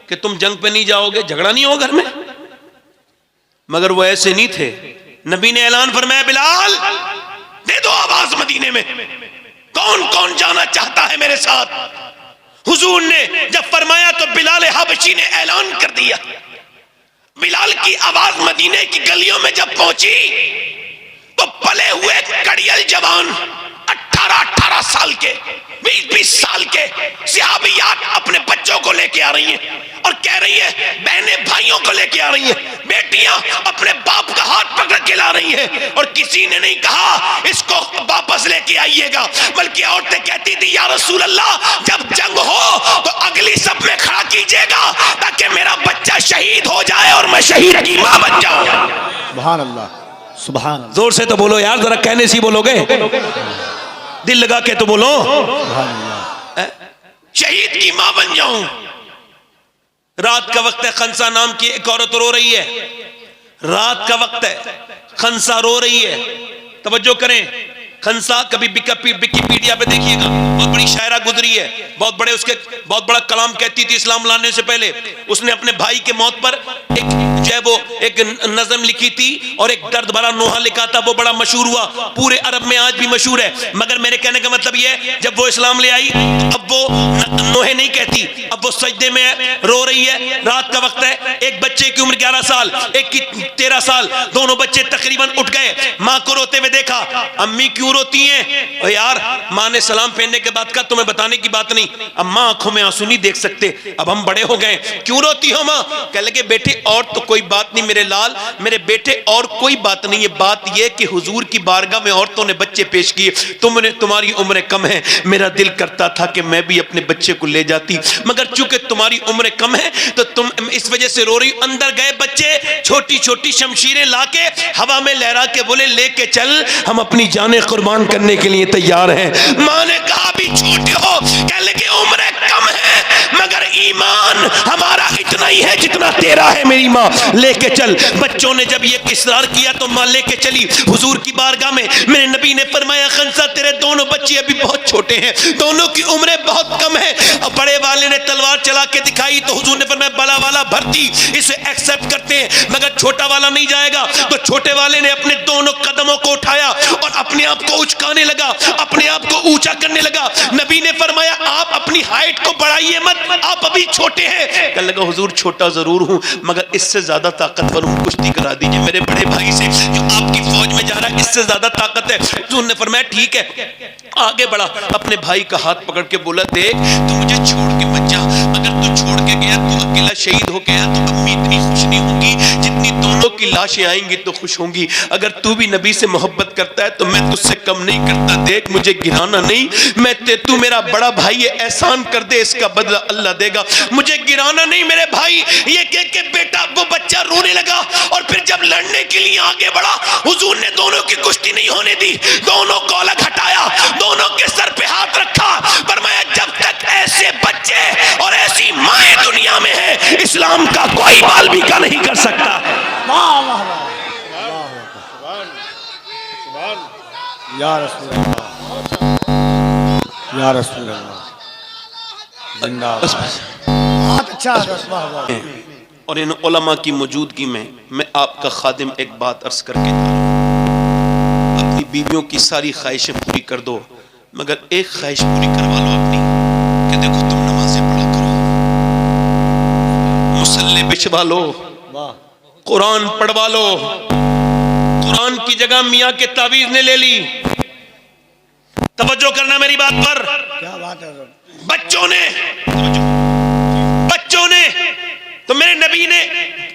कि तुम जंग पे नहीं जाओगे, झगड़ा नहीं हो घर में, मगर वो ऐसे नहीं थे। नबी ने ऐलान फरमाया बिलाल दे दो आवाज मदीने में, कौन कौन जाना चाहता है मेरे साथ। हुजूर ने जब फरमाया तो बिलाल हबशी ने ऐलान कर दिया। बिलाल की आवाज मदीने की गलियों में जब पहुंची तो पले हुए कड़ियल जवान 18-18 साल के 20-20 साल के सहाबियात अपने बच्चों को लेके आ रही हैं और कह रही है, बहनें भाइयों को लेके आ रही हैं, बेटियां अपने बाप का हाथ पकड़ के ला रही हैं। और किसी ने नहीं कहा इसको वापस लेके आइएगा, बल्कि औरतें कहती थी, या रसूल अल्लाह, जब जंग हो तो अगली सब में खड़ा कीजिएगा ताकि मेरा बच्चा शहीद हो जाए और मैं शहीद की मां बन जाऊं। सुभान अल्लाह, सुभान अल्लाह, जोर से तो बोलो यार, जरा कहने से ही बोलोगे, दिल लगा के तो बोलो, शहीद की मां बन जाऊं। रात का वक्त है, खंसा नाम की एक औरत रो रही है। रात का वक्त है, खंसा रो रही है। तवज्जो करें, खंसा कभी विकिपीडिया पे देखिएगा, बहुत बड़ी शायरा गुजरी है, बहुत बड़ा कलाम कहती थी इस्लाम लाने से पहले। उसने अपने भाई के मौत पर एक नज़म लिखी थी और एक दर्द भरा नोहा लिखा था, वो बड़ा मशहूर हुआ, पूरे अरब में आज भी मशहूर है। मगर मेरे कहने का मतलब ये है, जब वो इस्लाम ले आई अब वो नोहे नहीं कहती, अब वो सजदे में रो रही है। रात का वक्त है, एक बच्चे की उम्र 11 साल, एक की 13 साल, दोनों बच्चे तकरीबन उठ गए। माँ को रोते हुए देखा, अम्मी क्यों रोती हैं? और यार, माँ ने सलाम फेरने के बाद कहा, तुम्हें बताने की बात नहीं, अब माँ आंखों में आंसू नहीं देख सकते, अब हम बड़े हो गए, क्यों रोती हो माँ? कह लगे, बेटे और तो कोई बात नहीं मेरे लाल, मेरे बेटे और कोई बात नहीं है, बात यह कि हुजूर की बारगाह में औरतों ने बच्चे पेश किए, तुम्हारी उम्र कम है, मेरा दिल करता था कि मैं भी अपने बच्चे को ले जाती, मगर चूंकि तुम्हारी उम्र कम है तो तुम इस वजह से रो रही। अंदर गए बच्चे, छोटी छोटी शमशीरें लाके हवा में लहरा के बोले, लेके चल, हम अपनी जानें कुर्बान करने के लिए तैयार हैं। मां ने कहा, भी छोटे हो, कह लगे उम्र कम है मगर ईमान हमारा इतना ही है जितना तेरा है मेरी माँ, लेके चल। बच्चों ने जब ये इसरार किया तो माँ लेके चली हुजूर की बारगाह में। मेरे नबी ने फरमाया, खंसा तेरे दोनों बच्चे अभी बहुत छोटे हैं, दोनों की उम्रें बहुत कम है। और बड़े वाले ने तलवार चला के दिखाई तो हुजूर ने फरमाया, बड़ा वाला भर्ती, इसे एक्सेप्ट करते हैं, मगर छोटा वाला नहीं जाएगा। तो छोटे वाले ने अपने दोनों कदमों को उठाया और अपने आप को उचकाने लगा, अपने आप को ऊंचा करने लगा। नबी ने फरमाया, आप अपनी हाइट को बढ़ाइए मत, आप अभी छोटे हैं। कहने लगा, हुजूर छोटा जरूर हूं मगर इससे ज्यादा ताकतवर हूं, कुश्ती करा दीजिए मेरे बड़े भाई से जो आपकी फौज में जा रहा है, इससे ज्यादा ताकत है। हुजूर ने फरमाया, ठीक है। आगे बढ़ा, अपने भाई का हाथ पकड़ के बोला, देख तू मुझे छोड़ के मत जा, अगर तू छोड़ के गया, तू अकेला शहीद हो गया तो अम्मी इतनी खुश नहीं होंगी जितनी दोनों की लाशें आएंगी तो खुश होंगी। अगर तू भी नबी से मोहब्बत करता है तो मैं तुझसे कम नहीं करता, देख मुझे गिराना नहीं, तू मेरा बड़ा भाई है, एहसान कर दे, इसका बदला अल्लाह देगा, मुझे गिराना नहीं मेरे भाई। ये कह के बेटा, वो बच्चा रोने लगा और फिर जब लड़ने के लिए आगे बढ़ा, हुजूर ने दोनों की कुश्ती नहीं होने दी, दोनों को अलग हटाया, दोनों के सर पे हाथ रखा, फरमाया, जब तक ऐसे बच्चे और ऐसी माएं दुनिया में है, इस्लाम का कोई बाल भी का नहीं कर सकता। वाह वाह वाह, या रसूल अल्लाह, या रसूल अल्लाह, जिंदाबाद। बहुत अच्छा, वाह वाह। और इन उलमा की मौजूदगी में मैं आपका खादिम एक बात अर्ज करके जा रहा हूं, अपनी बीवियों की सारी ख्वाहिशें पूरी कर दो, मगर एक ख्वाहिश पूरी करवा लो अपनी, कि देखो तुम नमाजें पढ़ा करो, मुसल्ले बिछवा लो, कुरान पढ़वा लो। कुरान की जगह मियाँ के तावीज ने ले ली। तवज्जो करना मेरी बात पर, क्या बात है। बच्चों ने तो मेरे नबी ने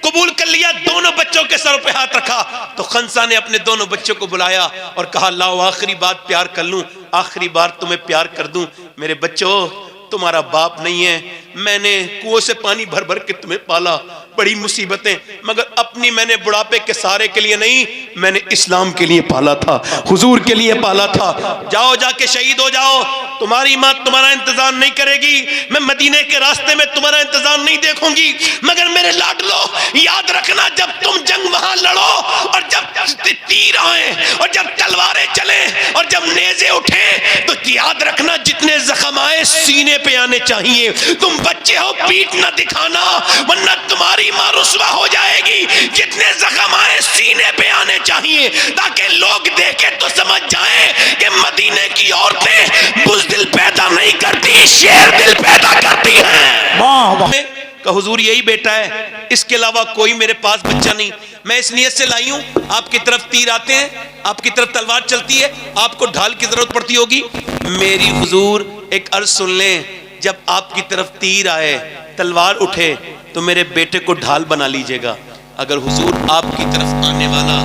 कबूल कर लिया, दोनों बच्चों के सर पे हाथ रखा तो खंसा ने अपने दोनों बच्चों को बुलाया और कहा, लाओ आखिरी बात प्यार कर लूं, आखिरी बार तुम्हें प्यार कर दूं। मेरे बच्चों, तुम्हारा बाप नहीं है, मैंने कुओं से पानी भर भर के तुम्हें पाला, बड़ी मुसीबतें, मगर अपनी मैंने बुढ़ापे के सहारे के लिए नहीं, मैंने इस्लाम के लिए पाला था, हुजूर के लिए पाला था। जाओ, जाके शहीद हो जाओ, तुम्हारी माँ तुम्हारा इंतजार नहीं करेगी, मैं मदीने के रास्ते में तुम्हारा इंतजार नहीं देखूंगी, मगर मेरे लाडलो याद रखना, जब तुम जंग वहां लड़ो और जब तीर आए और जब तलवारें चले और जब नेज़े उठे तो याद रखना, जितने जख्म आए सीने पे आने चाहिए। तुम बच्चे हो, पीठ ना दिखाना वरना तुम्हारी मां रुसवा हो जाएगी। जितने जख्म आए सीने पे आने चाहिए ताकि लोग देखे तो समझ जाएं कि मदीने की औरतें बुज़दिल पैदा नहीं करती, शेर दिल पैदा करती है। वाह वाह। का हुजूर यही बेटा है, इसके अलावा कोई मेरे पास बच्चा नहीं। मैं इस नियत से लाई हूं, आपकी तरफ तीर आते हैं, आपकी तरफ तलवार चलती है, आपको ढाल की जरूरत पड़ती होगी। मेरी हुजूर एक अर्ज सुन लें, जब आपकी तरफ तीर आए, तलवार उठे, तो मेरे बेटे को ढाल बना लीजिएगा। अगर हुजूर आपकी तरफ आने वाला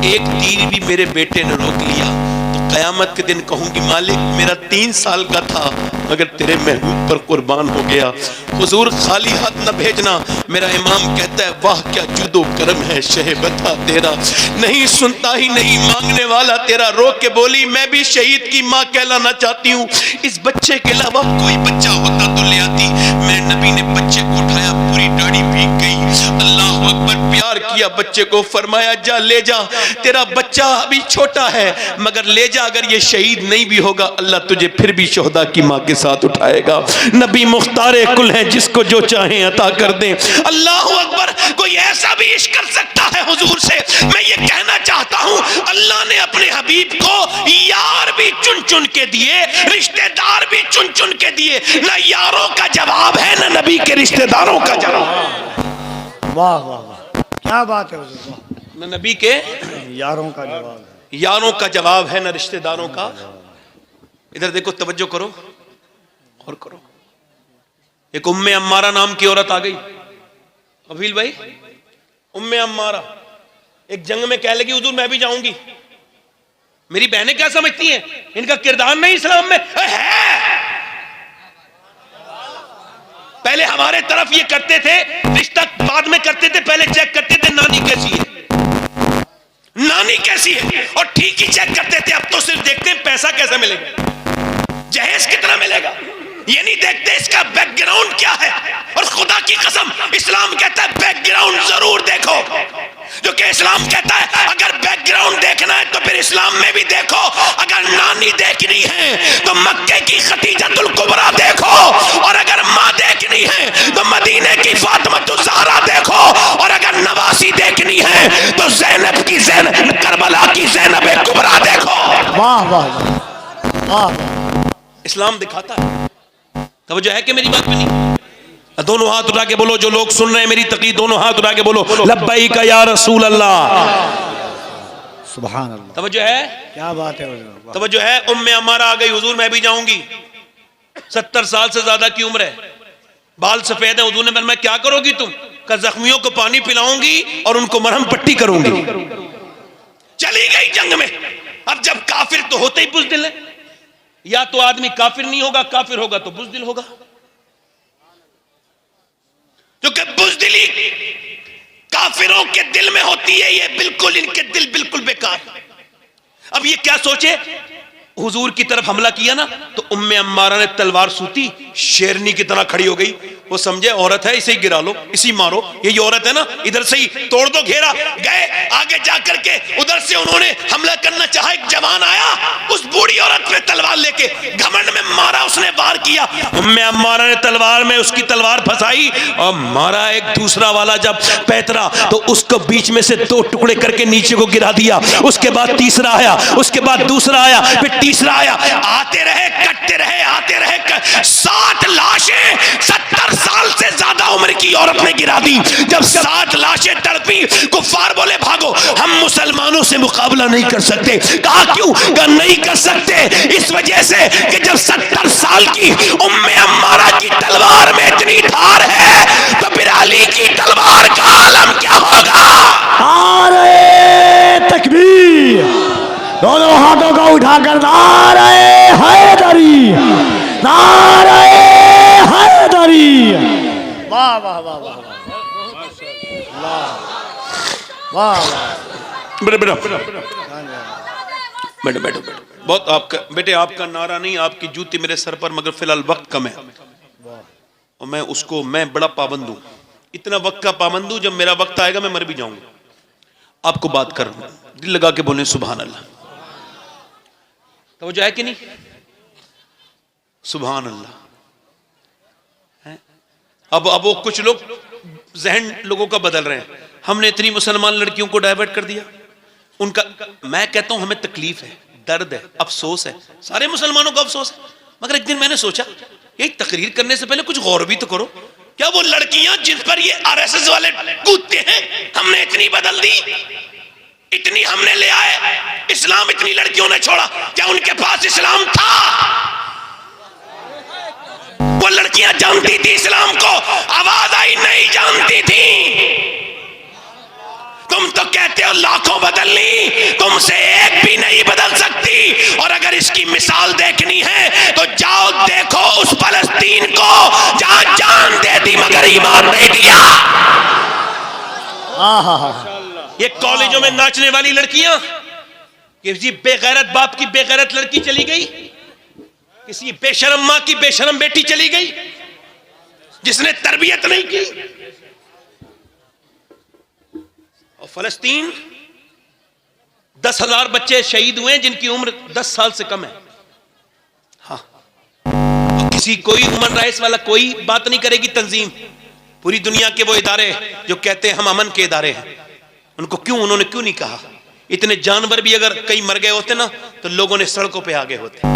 एक तीर भी मेरे बेटे ने रोक लिया तो कयामत के दिन कहूंगी, मालिक मेरा 3 साल का था मगर तेरे महबूब पर कुर्बान हो गया। हुजूर खाली हाथ न भेजना। मेरा इमाम कहता है, वाह क्या जुदो करम है शहे बता तेरा, नहीं सुनता ही नहीं मांगने वाला तेरा। रो के बोली, मैं भी शहीद की माँ कहलाना चाहती हूँ, इस बच्चे के अलावा कोई बच्चा होता तो ले आती। मेरे नबी ने बच्चे को उठाया, पूरी दाढ़ी भीग गई। अल्लाह अकबर, प्यार किया बच्चे को, फरमाया जा ले जा, तेरा बच्चा अभी छोटा है मगर ले जा, अगर ये शहीद नहीं भी होगा अल्लाह तुझे फिर भी शोहदा की माँ के साथ उठाएगा। नबी मुख्तारे कुल हैं, जिसको जो चाहे अता कर दें। अल्लाह अकबर, कोई ऐसा भी इश्क कर सकता है हुजूर से? मैं ये कहना चाहता हूँ, अल्लाह ने अपने हबीब को यार भी चुन चुन के दिए, रिश्तेदार भी चुन चुन के दिए। ना यारों का जवाब है ना नबी के रिश्तेदारों का जवाब। वाह वाह वाह, क्या बात है हुजूर, वाह। ना नबी के यारों का जवाब है, यारों का जवाब है ना रिश्तेदारों का। इधर देखो, तवज्जो करो और करो। एक उम्मे अम्मारा नाम की औरत आ गई। अफील भाई, उम्मे अम्मारा एक जंग में कह लगी, हुजूर मैं भी जाऊंगी। मेरी बहनें क्या समझती हैं, इनका किरदार नहीं इस्लाम में है। पहले हमारे तरफ ये करते थे, रिश्ता बाद में करते थे, पहले चेक करते थे नानी कैसी है, नानी कैसी है, और ठीक ही चेक करते थे। अब तो सिर्फ देखते हैं पैसा कैसे मिलेगा, जहेज कितना मिलेगा, ये नहीं देखते इसका बैकग्राउंड क्या है। और खुदा की कसम, इस्लाम कहता है बैकग्राउंड जरूर देखो, जो कि इस्लाम कहता है अगर बैकग्राउंड देखना है तो फिर इस्लाम में भी देखो। अगर नानी देखनी है तो मक्के की खतीजतुल कुबरा देखो, और अगर माँ देखनी है तो मदीने की फातिमा ज़हरा देखो, और अगर नवासी देखनी है तो ज़ैनब की करबला की ज़ैनब कुबरा देखो। वाह वाह वाह। इस्लाम दिखाता है। तवज्जो है कि मेरी बात में नहीं? दोनों हाथ उठा के बोलो, जो लोग सुन रहे हैं मेरी तकरीर, दोनों हाथ उठा के बोलो, लब्बैक या रसूल अल्लाह। सुभान अल्लाह। तवज्जो है, क्या बात है हुजूर, तवज्जो है। उम्मे अम्मारा आ गई, हुजूर मैं भी जाऊंगी। 70 साल से ज्यादा की उम्र है, बाल सफेद है। हुजूर ने फरमाया क्या करोगी तुम? का जख्मियों को पानी पिलाऊंगी और उनको मरहम पट्टी करूंगी। चली गई जंग में। अब जब काफिर तो होते ही बुज़दिल है, या तो आदमी काफिर नहीं होगा, काफिर होगा तो बुज़दिल होगा। क्योंकि बुज़दिली काफिरों के दिल में होती है, ये बिल्कुल इनके दिल बिल्कुल बेकार। अब ये क्या सोचे, हुजूर की तरफ हमला किया ना तो उम्मे अम्मारा ने तलवार सूती, शेरनी की तरह खड़ी हो गई। वो समझे औरत है, इसे ही गिरा लो, इसी मारो, ये औरत है ना, इधर से ही तोड़ दो घेरा। गए आगे जाकर के उधर से उन्होंने हमला करना चाहा, एक जवान आया, उस बूढ़ी औरत पे तलवार लेके घमंड में मारा, उसने वार किया। उम्मे अम्मारा ने तलवार में उसकी तलवार फंसाई और मारा। एक दूसरा वाला जब पैतरा तो उसको बीच में से 2 टुकड़े करके नीचे को गिरा दिया। उसके बाद तीसरा आया, उसके बाद दूसरा आया, फिर तीसरा आया। आते रहे, कटते रहे, आते रहे। 7 लाशें 70 साल से ज्यादा उम्र की औरत ने गिरा दी। जब 7 लाशें तड़पी, कुफार बोले भागो, हम मुसलमानों से मुकाबला नहीं कर सकते। कहा क्यों? कहा नहीं कर सकते इस वजह से कि जब 70 साल की उम्मे अम्मारा की तलवार में इतनी धार है तो फिर अली की तलवार का आलम क्या होगा। नारे तकबीर, दोनों हाथों को उठाकर नारे हैदरी, नारे हैदरी। वाह वाह वाह वाह वाह वाह। बेटा बैठो बैठो बैठो। बहुत आपका बेटे, आपका नारा नहीं, आपकी जूती मेरे सर पर, मगर फिलहाल वक्त कम है और मैं बड़ा पाबंद हूं। इतना वक्त का पाबंद हूं, जब मेरा वक्त आएगा मैं मर भी जाऊंगा। आपको बात कर, दिल लगा के बोले सुभान अल्लाह। तो वो जाए कि नहीं? सुभान अल्लाह। अब वो कुछ लोग जहन लोगों का बदल रहे हैं। हमने इतनी मुसलमान लड़कियों को डाइवर्ट कर दिया। उनका, मैं कहता हूं हमें तकलीफ है, दर्द है, अफसोस है, सारे मुसलमानों को अफसोस है। मगर एक दिन मैंने सोचा ये तकरीर करने से पहले कुछ गौर भी तो करो, क्या वो लड़कियां जिन पर ये आरएसएस वाले कूदते हैं हमने इतनी बदल दी, इतनी हमने ले आए, इस्लाम इतनी लड़कियों ने छोड़ा, क्या उनके पास इस्लाम था? वो लड़कियां जानती थी इस्लाम को, आवाज आई नहीं जानती थी। तुम तो कहते हो लाखों बदल ली, तुमसे एक भी नहीं बदल सकती। और अगर इसकी मिसाल देखनी है तो जाओ देखो उस फलस्तीन को जहां जान दे दी मगर ईमान नहीं दिया। ये कॉलेजों में नाचने वाली लड़कियां, किसी बेगैरत बाप की बेगैरत लड़की चली गई, किसी बेशरम मां की बेशरम बेटी चली गई जिसने तरबियत नहीं की। और फलस्तीन 10,000 बच्चे शहीद हुए जिनकी उम्र 10 साल से कम है। हाँ, और किसी कोई ह्यूमन राइट्स वाला कोई बात नहीं करेगी तंजीम। पूरी दुनिया के वो इदारे जो कहते हैं हम अमन के इदारे हैं, उन्होंने क्यों नहीं कहा? इतने जानवर भी अगर कई मर गए होते ना तो लोगों ने सड़कों पे आगे होते,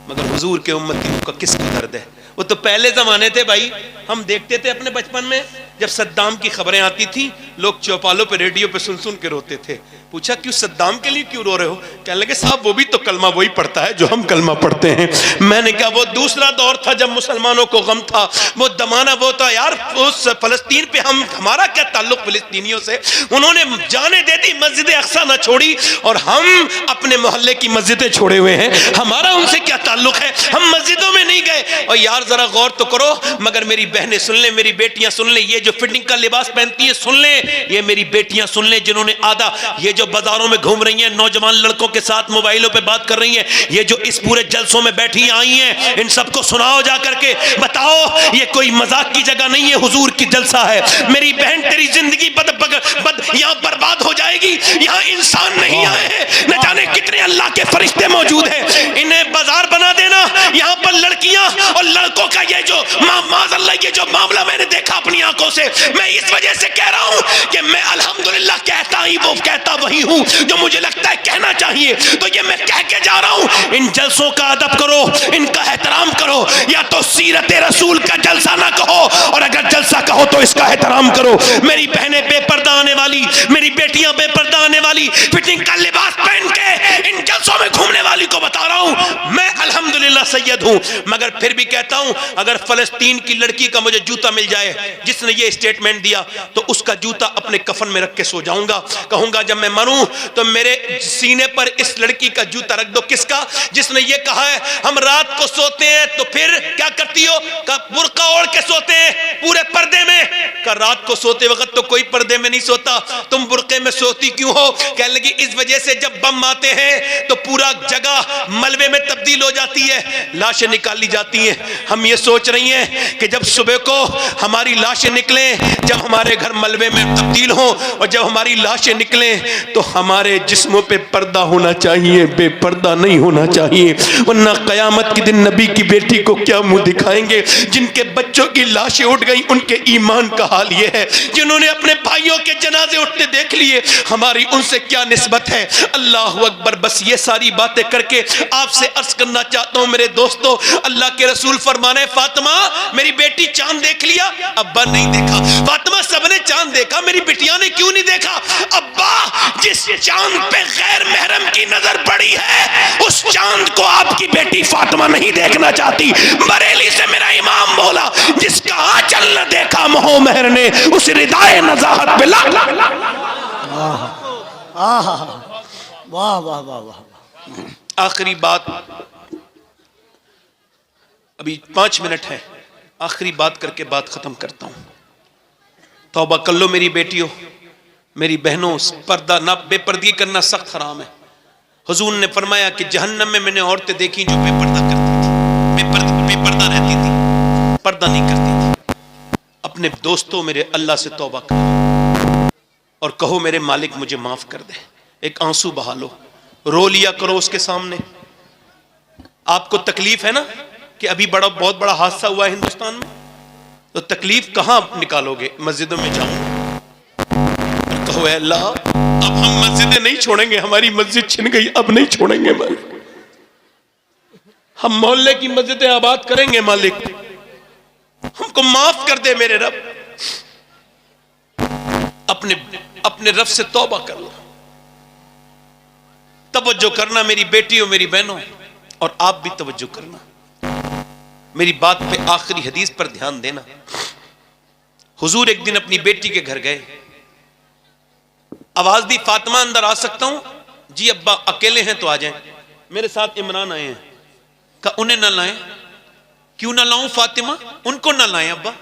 मगर हुजूर के उम्मतियों का किसको दर्द है? वो तो पहले जमाने थे भाई, हम देखते थे अपने बचपन में जब सद्दाम की खबरें आती थी, लोग चौपालों पे रेडियो पे सुन सुन के रोते थे। पूछा क्यों, सद्दाम के लिए क्यों रो रहे हो? कहने लगे साहब वो भी तो कलमा वही पढ़ता है जो हम कलमा पढ़ते हैं। मैंने कहा वो दूसरा दौर था जब मुसलमानों को गम था, वो दमाना वो था यार। उस फलस्तीन पे हमारा क्या ताल्लुक फिलिस्तीनियों से? उन्होंने जाने दे दी, मस्जिद अक्सा ना छोड़ी, और हम अपने मोहल्ले की मस्जिदें छोड़े हुए हैं। हमारा उनसे क्या ताल्लुक है? हम मस्जिदों में नहीं गए। और यार जरा गौर तो करो, मगर मेरी बहनें सुन ले, मेरी बेटियां सुन ले, ये जो फिटिंग का लिबास पहनती है सुन ले, ये मेरी बेटियां सुन ले, जिन्होंने आधा ये जो बाजारों में घूम रही हैं नौजवान लड़कों के साथ मोबाइलों पे बात कर रही हैं, ये जो इस पूरे जलसों में बैठी आई हैं, इन सबको सुनाओ जा करके, बताओ ये कोई मजाक की जगह नहीं है, हुजूर की जलसा है। मेरी बहन तेरी जिंदगी यहाँ बर्बाद हो जाएगी, यहाँ इंसान नहीं आए हैं, न जाने कितने अल्लाह के फरिश्ते मौजूद हैं। इन्हें बाजार बना देना, यहाँ पर लड़कियां और लड़कों का ये जो माज़अल्लाह ये जो मामला मैंने देखा अपनी आंखों से, मैं इस वजह से कह रहा हूं कि मैं अल्हम्दुलिल्लाह कहता वही हूं जो मुझे लगता है कहना चाहिए, तो ये मैं कह के जा रहा हूं। इन जलसों का अदब करो, इनका एहतराम करो, या तो सीरत रसूल का जलसा ना कहो, और अगर जलसा कहो तो इसका एहतराम करो। मेरी बहनें बेपर्दा आने वाली, मेरी बेटियां बेपर्दा आने वाली, फिटिंग का लिबास पहन के इन जलसों में घूमने वाली को बता रहा हूं मैं अल्हम्दुलिल्लाह सैयद हूं। मगर फिर भी कहता हूं अगर फलस्तीन की लड़की का मुझे जूता मिल जाए जिसने ये स्टेटमेंट दिया, तो उसका जूता अपने कफन में रख के सो जाऊंगा। कहूंगा जब मैं मरूं तो मेरे सीने पर इस लड़की का जूता रख दो। किसका? जिसने ये कहा है हम रात को सोते हैं तो फिर क्या करती हो? का बुर्का ओढ़ के सोते हैं पूरे पर्दे में। का रात को सोते वक्त तो कोई पर्दे में नहीं सोता, तुम बुर्के में सोती क्यों हो? कहने लगी इस वजह से जब बम आते हैं तो पूरा जगह मलबे में तब्दील हो जाती है, लाशें निकाली जाती हैं। हम ये सोच रही हैं कि जब सुबह को हमारी लाशें निकलें, जब हमारे घर मलबे में तब्दील हो, और जब हमारी लाशें निकलें तो हमारे जिस्मों पे पर्दा होना चाहिए, बेपर्दा नहीं होना चाहिए। वरना कयामत के दिन नबी की बेटी को क्या मुंह दिखाएंगे? जिनके बच्चों की लाशें उठ गई उनके ईमान का हाल ये है, जिन्होंने अपने भाइयों के जनाजे उठते देख लिए, हमारी उनसे क्या निस्बत है? अल्लाह अकबर। बस ये सारी बातें करके आपसे अर्ज करना चाहता हूं मेरे दोस्तों, अल्लाह के रसूल फरमाने फातिमा मेरी बेटी चांद देख लिया? अब्बा नहीं देखा। फातिमा सबने चांद देखा, मेरी बिटिया ने क्यों नहीं देखा? अब्बा जिस चांद पे गैर महरम की नजर पड़ी है उस चांद को आपकी बेटी फातिमा नहीं देखना चाहती। बरेली से मेरा इमाम बोला जिसका आंचल न देखा मोह महर ने उस रिदाए नजाहत पे ला। वाह वाह वाह वाह। आखिरी बात, अभी 5 मिनट है, आखिरी बात करके बात खत्म करता हूं। तौबा कर लो मेरी बेटियों, मेरी बहनों, पर्दा ना बेपर्दगी करना सख्त हराम है। हुजूर ने फरमाया कि जहन्नम में मैंने औरतें देखी जो बेपर्दा करती थी, बेपर्दा रहती थी, पर्दा नहीं करती थी। अपने दोस्तों मेरे अल्लाह से तौबा करो और कहो मेरे मालिक मुझे माफ कर दे। एक आंसू बहा लो, रो लिया करो उसके सामने। आपको तकलीफ है ना कि अभी बहुत बड़ा हादसा हुआ है हिंदुस्तान में, तो तकलीफ कहां निकालोगे? मस्जिदों में जाओ, कहो अल्लाह अब हम मस्जिदें नहीं छोड़ेंगे, हमारी मस्जिद छिन गई, अब नहीं छोड़ेंगे। हम मोहल्ले की मस्जिदें आबाद करेंगे मालिक, हमको माफ कर दे मेरे रब। अपने रब से तौबा कर लो। तवज्जो करना मेरी बेटियों मेरी बहनों, और आप भी तवज्जो करना, मेरी बात पे आखिरी हदीस पर ध्यान देना। हुजूर एक दिन अपनी बेटी के घर गए, आवाज दी, फातिमा अंदर आ सकता हूं? जी अब्बा अकेले हैं तो आ जाएं। मेरे साथ इमरान आए हैं। कहा उन्हें ना लाएं। क्यों ना लाऊं फातिमा? उनको ना लाएं अब्बा।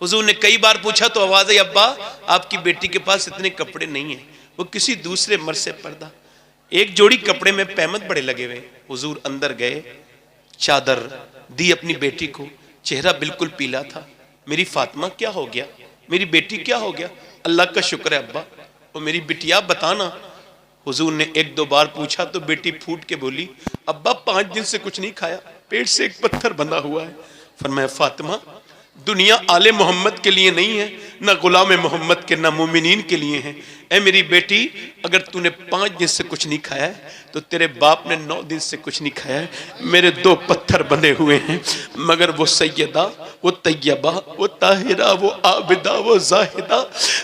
हुजूर ने कई बार पूछा तो आवाज आई, अब्बा आपकी बेटी के पास इतने कपड़े नहीं हैं, वो किसी दूसरे मर्द से पर्दा, एक जोड़ी कपड़े में पैमत बड़े लगे हुए। हुजूर अंदर गए, चादर दी अपनी बेटी को, चेहरा बिल्कुल पीला था। मेरी फातिमा क्या हो गया, मेरी बेटी क्या हो गया? अल्लाह का शुक्र है अब्बा, वो मेरी बिटिया बताना। हुजूर ने एक दो बार पूछा तो बेटी फूट के बोली, अब्बा 5 दिन से कुछ नहीं खाया, पेट से एक पत्थर बंधा हुआ है। फरमाया फातिमा दुनिया आले मोहम्मद के लिए नहीं है, ना गुलाम मोहम्मद के, ना मोमिनीन के लिए है। ए मेरी बेटी, अगर तूने 5 दिन से कुछ नहीं खाया है तो तेरे बाप ने 9 दिन से कुछ नहीं खाया है। मेरे 2 पत्थर बंधे हुए हैं, मगर वो सैयदा, वो तैयबा, वो ताहिरा, वो आबिदा, वो जाहिदा,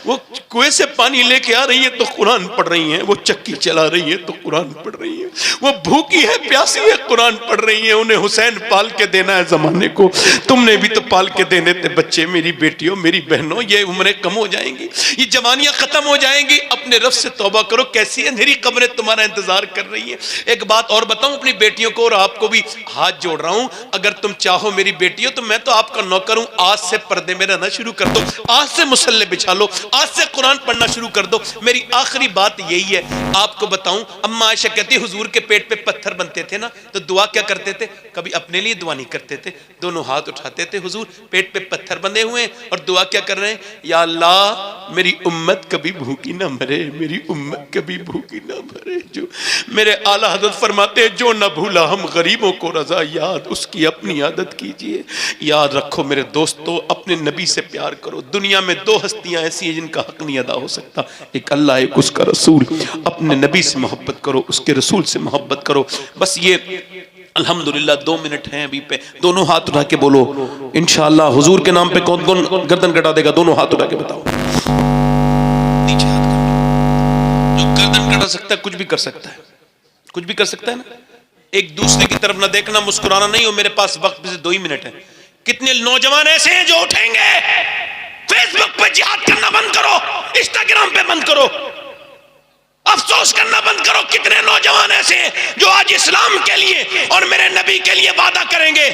वो कुएं से पानी लेके आ रही है तो कुरान पढ़ रही हैं, वो चक्की चला रही है तो कुरान पढ़ रही है, वो भूखी है प्यासी है कुरान पढ़ रही है। उन्हें हुसैन पाल के देना है जमाने को, तुमने भी तो पाल के देने थे बच्चे। मेरी बेटियों मेरी बहनों, ये उम्रें कम हो जाएंगी, ये जवानियां खत्म हो जाएंगी। अपने रब से तौबा करो। कैसी अंधेरी कब्रें तुम्हारा इंतजार कर रही हैं। एक बात और बताऊं अपनी बेटियों को और आपको भी हाथ जोड़ रहा हूं, अगर तुम चाहो मेरी बेटियों तो मैं तो आपका नौकर हूं। आज से पर्दे में रहना शुरू कर दो, आज से मुसल्ले बिछा लो, आज से कुरान पढ़ना शुरू कर दो। मेरी आखिरी बात यही है, आपको बताऊं, अम्मा आयशा कहती हुजूर के पेट पे पत्थर बनते थे ना तो दुआ क्या करते थे? कभी अपने लिए दुआ नहीं करते थे, दोनों हाथ उठाते थे, हुजूर पेट पे पत्थर बंधे हुए हैं और दुआ क्या कर रहे हैं? या अल्लाह मेरी उम्मत कभी भूखी ना मरे, मेरी उम्मत कभी भूखी ना मरे। जो मेरे आला हज़रत फरमाते हैं, जो न भूला हम गरीबों को रजा याद, उसकी अपनी आदत कीजिए। याद रखो मेरे दोस्तों, अपने नबी से प्यार करो। दुनिया में 2 हस्तियां ऐसी हैं जिनका हक नहीं अदा हो सकता, एक अल्लाह एक उसका रसूल। अपने नबी से मोहब्बत करो, उसके रसूल से मोहब्बत करो। बस ये अल्हम्दुलिल्लाह 2 मिनट हैं अभी पे। दोनों हाथ उठा के बोलो इंशाअल्लाह हुजूर के नाम पे कौन कौन गर्दन कटा देगा? दोनों हाथ उठा के बताओ। नीचे हाथ कर, जो गर्दन कटा सकता है कुछ भी कर सकता है, कुछ भी कर सकता है ना। एक दूसरे की तरफ ना देखना, मुस्कुराना नहीं हो। मेरे पास वक्त से 2 ही मिनट है। कितने नौजवान ऐसे हैं जो उठेंगे, फेसबुक पे जिहाद करना बंद करो, इंस्टाग्राम पे बंद करो, अफसोस करना बंद करो। कितने नौजवान ऐसे हैं जो आज इस्लाम के लिए और मेरे नबी के लिए वादा करेंगे।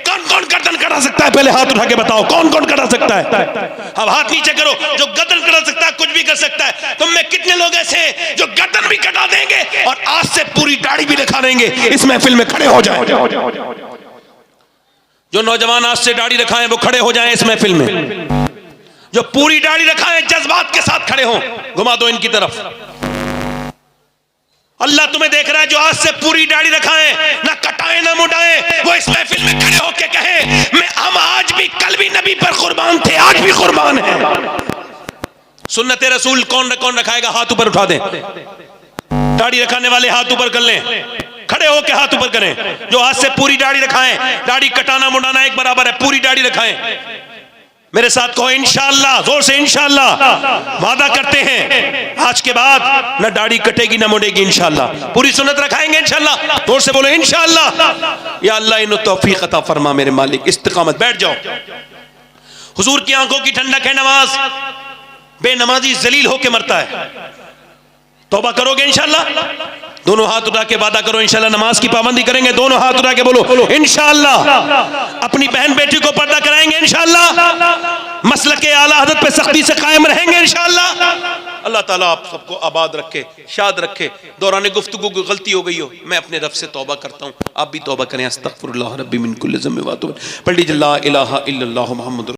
कौन कौन गर्दन कटा सकता है? पहले हाथ उठा के बताओ कौन कौन कटा सकता है। अब हाथ नीचे करो, जो गर्दन कटा सकता है, कुछ भी कर सकता है। तुम में कितने लोग ऐसे हैं जो गर्दन भी कटा देंगे और आज से पूरी दाढ़ी भी दिखा देंगे? इस महफिल में खड़े हो जाए। जो नौजवान आज से दाढ़ी रखाएं वो खड़े हो जाएं इस महफिल में। जो पूरी दाढ़ी रखाएं जज्बात के साथ खड़े हो, घुमा दो इनकी तरफ। अल्लाह तुम्हें देख रहा है। जो आज से पूरी दाढ़ी रखाएं, ना कटाएं ना मुड़ाएं, वो इस महफिल में खड़े होके कहें, मैं हम आज भी कल भी नबी पर कुर्बान थे, आज भी कुर्बान है। सुन्नत रसूल कौन कौन रखाएगा? हाथ ऊपर उठा दें। दाढ़ी रखाने वाले हाथ ऊपर कर लें, खड़े होके हाथ ऊपर करें। जो आज से पूरी दाढ़ी रखाएं, दाढ़ी कटाना मुड़ाना एक बराबर है, पूरी दाढ़ी रखाएं। मेरे साथ कहो इंशाअल्लाह, जोर से इंशाअल्लाह। वादा करते हैं आज के बाद ना दाढ़ी कटेगी ना मुड़ेगी इंशाअल्लाह। पूरी सुन्नत रखाएंगे इंशाअल्लाह। जोर से बोलो इंशाअल्लाह। या अल्लाह इन्हें तौफीक अता फरमा मेरे मालिक। इस्तिकामत, बैठ जाओ। हुजूर की आंखों की ठंडक है नमाज। बेनमाजी जलील होके मरता है। तौबा करोगे इंशाअल्लाह? दोनों हाथ उठा के वादा करो इंशाअल्लाह नमाज की पाबंदी करेंगे। दोनों हाथ उठा के बोलो इंशाअल्लाह। अपनी बहन बेटी को पर्दा कराएंगे इंशाअल्लाह। मसलक के आला हज़रत पे सख्ती से कायम रहेंगे इंशाअल्लाह। अल्लाह ताला आप सबको आबाद रखे, शाद रखे। दौरान गुफ्तगू कोई गलती हो गई हो, मैं अपने रब से तौबा करता हूँ, आप भी तौबा करें। अस्तगफिरुल्लाह रब्बी मिन कुल्लि ज़म्बिन व अतूबु इलैह। पढ़ लीजिए ला इलाहा इल्लल्लाह मुहम्मद